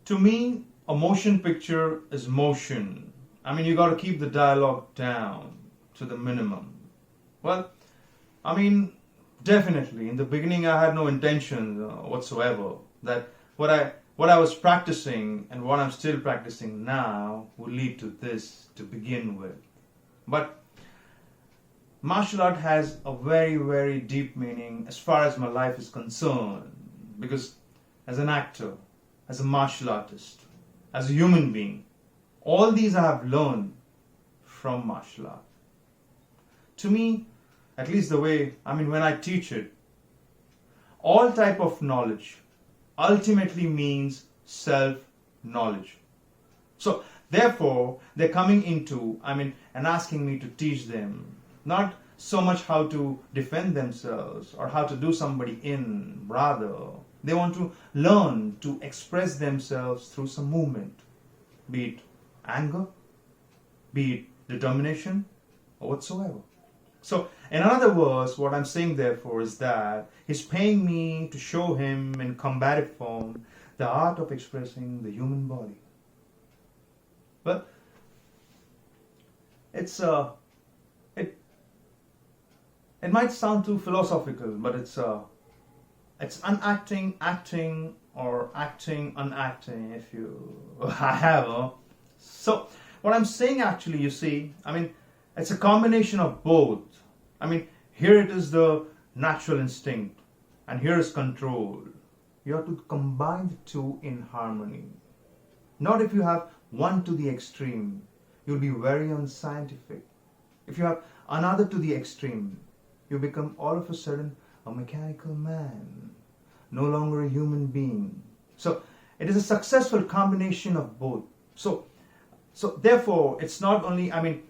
To me, a motion picture is motion. I mean, you got to keep the dialogue down to the minimum. Well, I mean, definitely. In the beginning, I had no intention whatsoever that what I was practicing and what I'm still practicing now would lead to this to begin with. But martial art has a very, very deep meaning as far as my life is concerned. Because as an actor, as a martial artist, as a human being, all these I have learned from martial art. To me, at least the way, I mean, when I teach it, all type of knowledge ultimately means self-knowledge. So, therefore, they're coming into, I mean, and asking me to teach them, not so much how to defend themselves or how to do somebody in, rather, they want to learn to express themselves through some movement, be it anger, be it determination, or whatsoever. So, in other words, what I'm saying therefore is that he's paying me to show him in combative form the art of expressing the human body. Well, it might sound too philosophical, but it's unacting, acting, or acting, unacting, if you have. So, what I'm saying actually, you see, I mean, it's a combination of both. I mean, here it is the natural instinct, and here is control. You have to combine the two in harmony. Not if you have one to the extreme, you'll be very unscientific. If you have another to the extreme, you become all of a sudden a mechanical man, no longer a human being. So it is a successful combination of both. So therefore, it's not only, I mean,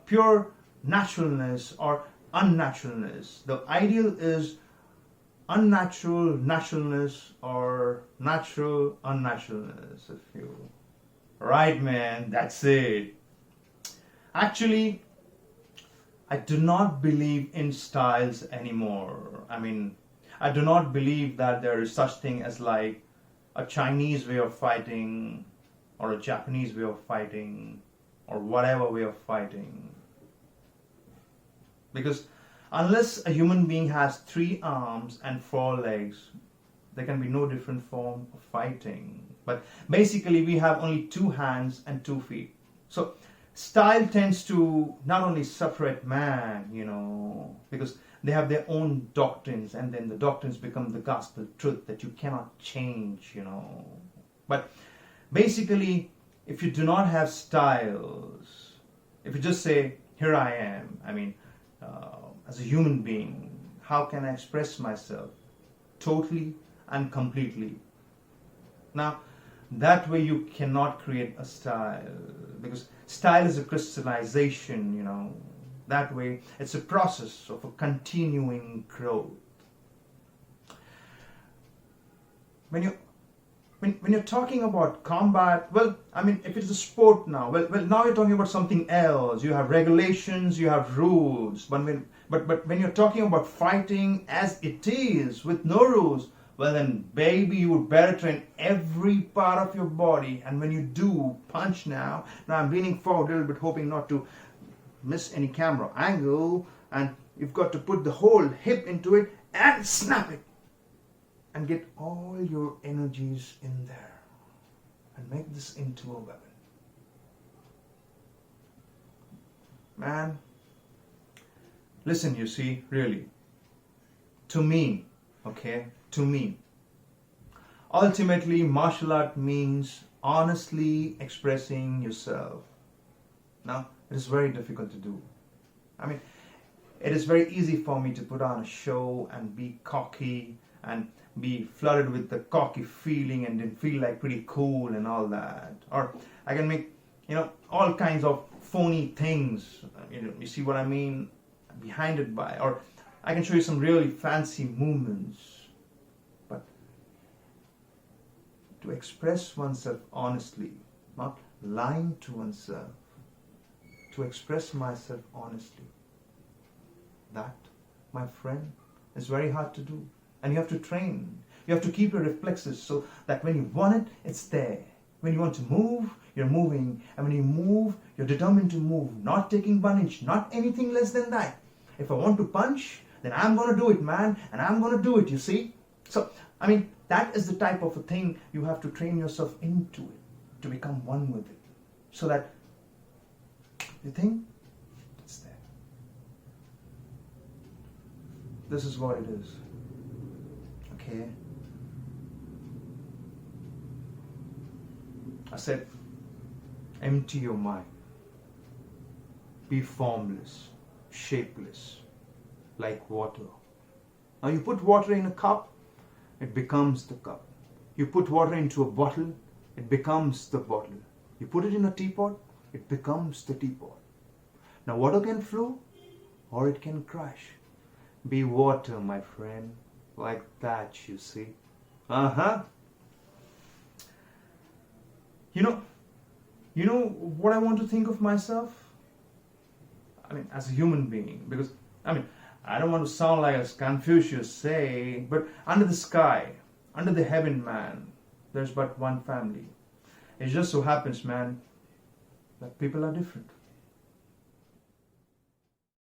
pure naturalness or unnaturalness. The ideal is unnatural naturalness or natural unnaturalness. If you, right, man, that's it. Actually, I do not believe in styles anymore. I mean, I do not believe that there is such thing as like a Chinese way of fighting or a Japanese way of fighting or whatever way of fighting. Because unless a human being has 3 arms and 4 legs, there can be no different form of fighting. But basically we have only 2 hands and 2 feet. So style tends to not only separate man, because they have their own doctrines, and then the doctrines become the gospel truth that you cannot change, But basically, if you do not have styles, if you just say, here I am, I mean, as a human being, how can I express myself totally and completely? Now, that way you cannot create a style, because style is a crystallization, That way it's a process of a continuing growth. When you're talking about combat, well, I mean, if it's a sport now, well, now you're talking about something else. You have regulations, you have rules. But when you're talking about fighting as it is, with no rules, well then, baby, you would better train every part of your body. And when you do punch now I'm leaning forward a little bit, hoping not to miss any camera angle, and you've got to put the whole hip into it and snap it. And get all your energies in there and make this into a weapon. Man, listen, you see, really, to me, ultimately martial art means honestly expressing yourself. Now, it is very difficult to do. I mean, it is very easy for me to put on a show and be cocky and be flooded with the cocky feeling and then feel like pretty cool and all that. Or I can make, all kinds of phony things, you see what I mean, behind it by. Or I can show you some really fancy movements. But to express oneself honestly, not lying to oneself, to express myself honestly, that, my friend, is very hard to do. And you have to train. You have to keep your reflexes so that when you want it, it's there. When you want to move, you're moving. And when you move, you're determined to move. Not taking 1 inch, not anything less than that. If I want to punch, then I'm going to do it, man. And I'm going to do it, you see. So, I mean, that is the type of a thing you have to train yourself into it, to become one with it. So that you think it's there. This is what it is. Okay. I said, empty your mind. Be formless, shapeless, like water. Now you put water in a cup, it becomes the cup. You put water into a bottle, it becomes the bottle. You put it in a teapot, it becomes the teapot. Now water can flow or it can crash. Be water, my friend, like that, you see. You know what I want to think of myself? I mean, as a human being, because, I don't want to sound like as Confucius say, but under the sky, under the heaven, man, there's but one family. It just so happens, man, that people are different.